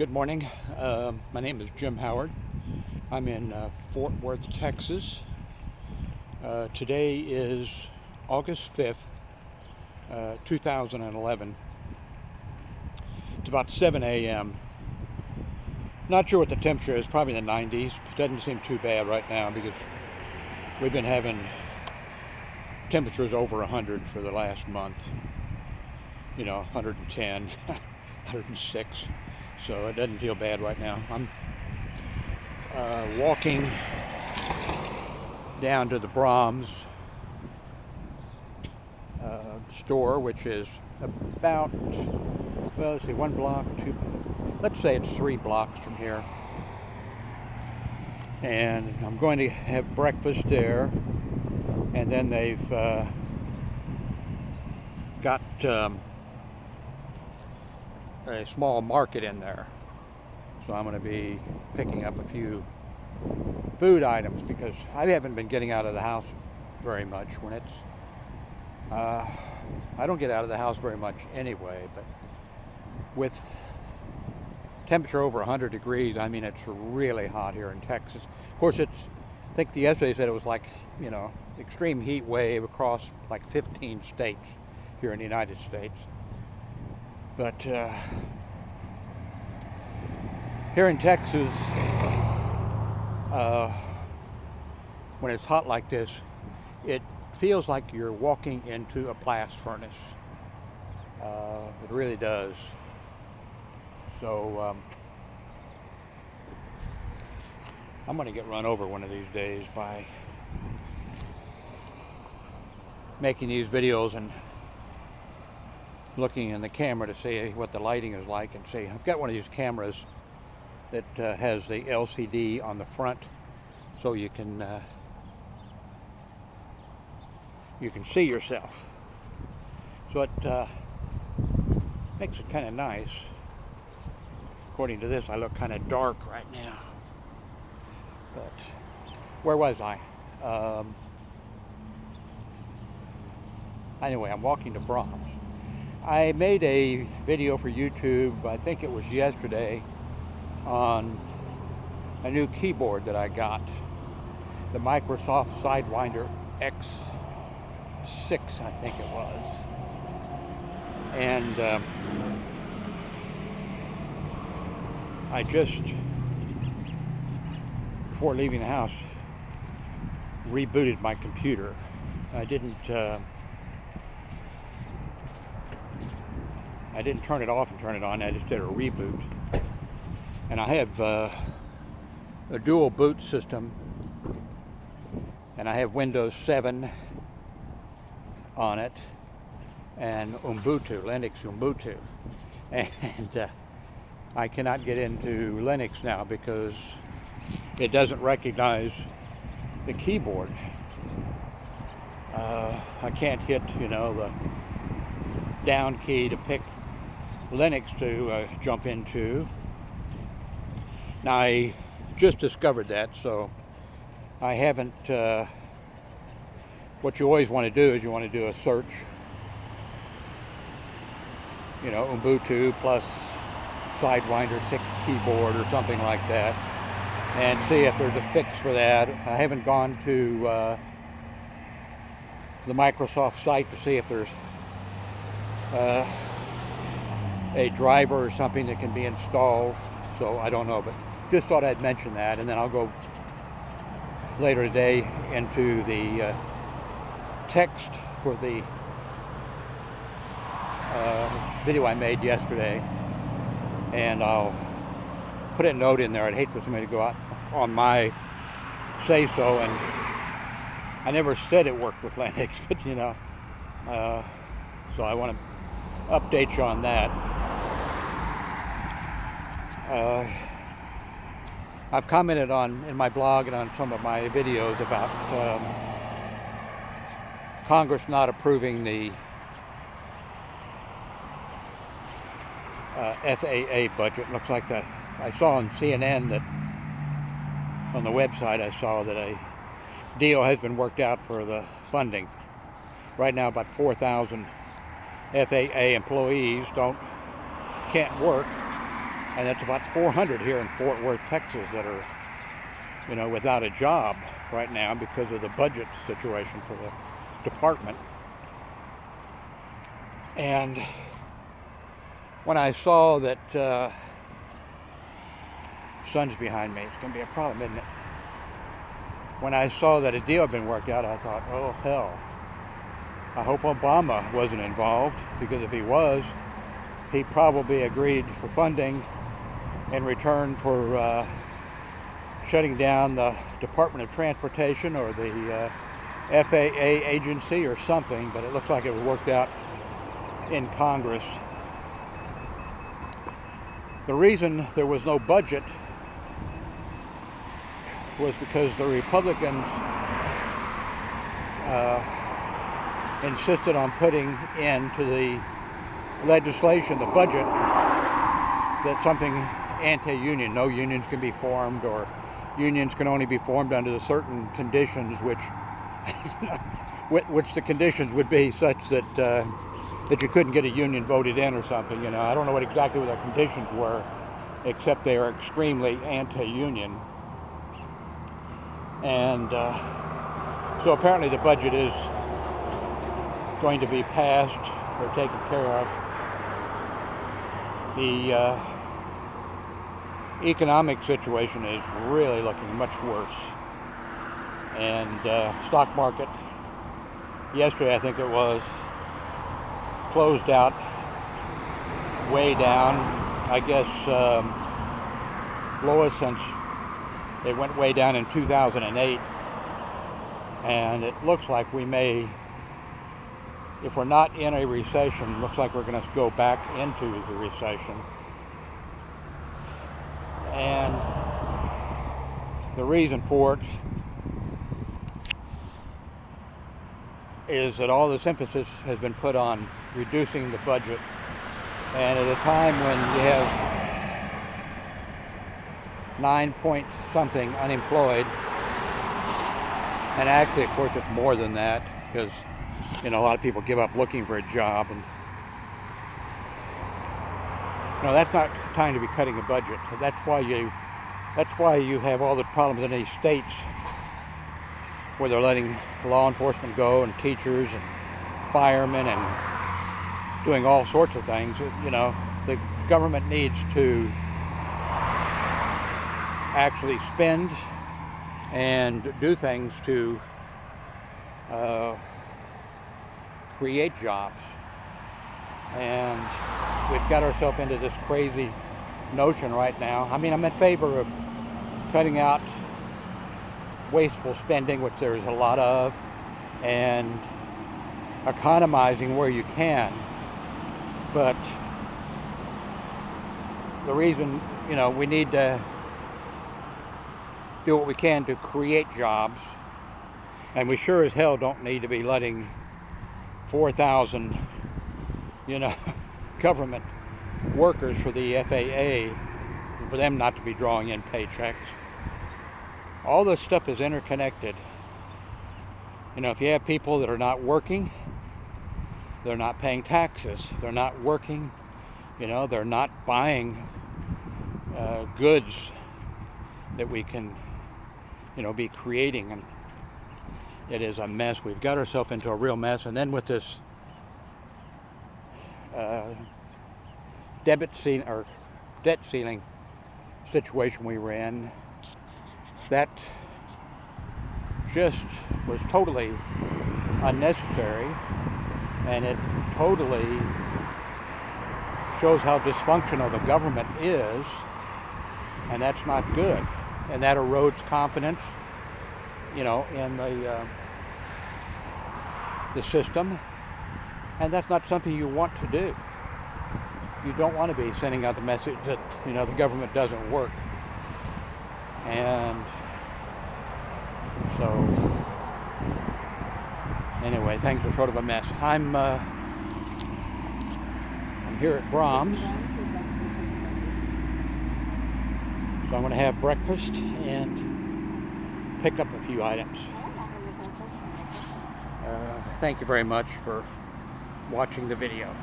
Good morning. My name is Jim Howard. I'm in Fort Worth, Texas. Today is August 5th, 2011. It's about 7 a.m. Not sure what the temperature is, probably in the 90s. It doesn't seem too bad right now because we've been having temperatures over 100 for the last month. 110, 106. So it doesn't feel bad right now. I'm walking down to the Braums store, which is about, well, let's see, one block, let's say it's 3 blocks from here. And I'm going to have breakfast there. And then they've got a small market in there, so I'm going to be picking up a few food items because I haven't been getting out of the house very much when it's I don't get out of the house very much anyway, but with temperature over 100 degrees, I mean, it's really hot here in Texas. Of course, I think yesterday said it was like, extreme heat wave across like 15 states here in the United States. But here in Texas, when it's hot like this, it feels like you're walking into a blast furnace. It really does. So I'm going to get run over one of these days by making these videos and looking in the camera to see what the lighting is like and see. I've got one of these cameras that has the LCD on the front, so you can see yourself. So it makes it kind of nice. According to this, I look kind of dark right now. But where was I? Anyway, I'm walking to Braums. I made a video for YouTube, I think it was yesterday, on a new keyboard that I got, the Microsoft Sidewinder X6, I think it was. And I just, before leaving the house, rebooted my computer. I didn't turn it off and turn it on. I just did a reboot. And I have a dual boot system, and I have Windows 7 on it, and Linux Ubuntu. And I cannot get into Linux now because it doesn't recognize the keyboard. I can't hit, the down key to pick Linux to jump into. Now, I just discovered that, so I haven't, what you always want to do is you want to do a search, Ubuntu plus Sidewinder 6 keyboard or something like that, and see if there's a fix for that. I haven't gone to the Microsoft site to see if there's a driver or something that can be installed, so I don't know, but just thought I'd mention that, and then I'll go later today into the text for the video I made yesterday, and I'll put a note in there. I'd hate for somebody to go out on my say-so, and I never said it worked with Linux, but so I want to update you on that. I've commented in my blog and on some of my videos about Congress not approving the FAA budget. Looks like that. I saw on CNN that on the website I saw that a deal has been worked out for the funding. Right now, about 4,000 FAA employees can't work And that's about 400 here in Fort Worth, Texas, that are, without a job right now because of the budget situation for the department. And when I saw that, sun's behind me, it's going to be a problem, isn't it? When I saw that a deal had been worked out, I thought, oh hell, I hope Obama wasn't involved, because if he was, he probably agreed for funding in return for shutting down the Department of Transportation or the FAA agency or something, but it looks like it was worked out in Congress. The reason there was no budget was because the Republicans insisted on putting into the legislation, the budget, that something anti-union, no unions can be formed, or unions can only be formed under certain conditions, which the conditions would be such that that you couldn't get a union voted in or something. I don't know exactly what the conditions were, except they are extremely anti-union. And so apparently the budget is going to be passed or taken care of. The economic situation is really looking much worse. And stock market, yesterday I think it was, closed out way down. I guess lowest since it went way down in 2008. And it looks like we may, if we're not in a recession, looks like we're going to go back into the recession. And the reason for it is that all this emphasis has been put on reducing the budget. And at a time when you have 9 point something unemployed, and actually, of course, it's more than that, because a lot of people give up looking for a job, and that's not time to be cutting a budget. That's why you have all the problems in these states where they're letting law enforcement go, and teachers and firemen, and doing all sorts of things. The government needs to actually spend and do things to create jobs. And we've got ourselves into this crazy notion right now. I'm in favor of cutting out wasteful spending, which there's a lot of, and economizing where you can. But the reason, we need to do what we can to create jobs, and we sure as hell don't need to be letting 4,000, government workers for the FAA, for them not to be drawing in paychecks. All this stuff is interconnected. If you have people that are not working, they're not paying taxes, they're not working, they're not buying goods that we can, be creating, and it is a mess. We've got ourselves into a real mess. And then with this debt ceiling situation we were in, that just was totally unnecessary, and it totally shows how dysfunctional the government is, and that's not good. And that erodes confidence, in the system, and that's not something you want to do. You don't want to be sending out the message that, the government doesn't work. And so, anyway, things are sort of a mess. I'm here at Braums. So I'm going to have breakfast and pick up a few items. Thank you very much for watching the video.